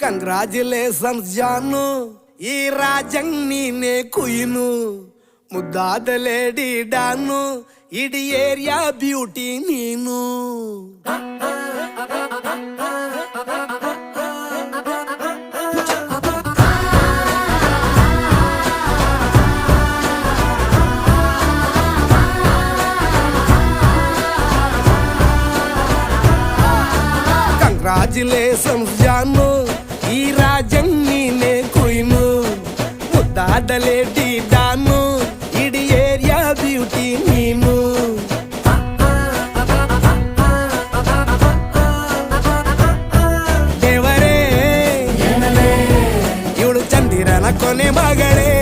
Congratulations ಜಾನು, ಈ ರಾಜಂಗ್ ನೀನೆ ಕುಯ್ನು, ಮುದ್ದಾದ ಲೇಡಿ ಡಾನು, ಇಡೀ ಏರಿಯಾ ಬ್ಯೂಟಿ ನೀನು. ಕಂಗ್ರಾಚುಲೇಷನ್ಸ್ ಜಾನು, ಈ ರಾಜಂಗ್ ನೀನೆ ಕುಯ್ನು, ಮುದ್ದಾದ ಲೇಡಿ ಡಾನು, ಇಡೀ ಏರಿಯಾ ಬ್ಯೂಟಿ ನೀನು. ದೇವರೇ ಇವಳು ಚಂದಿರನ ಕೊನೆ ಮಗಳೇ,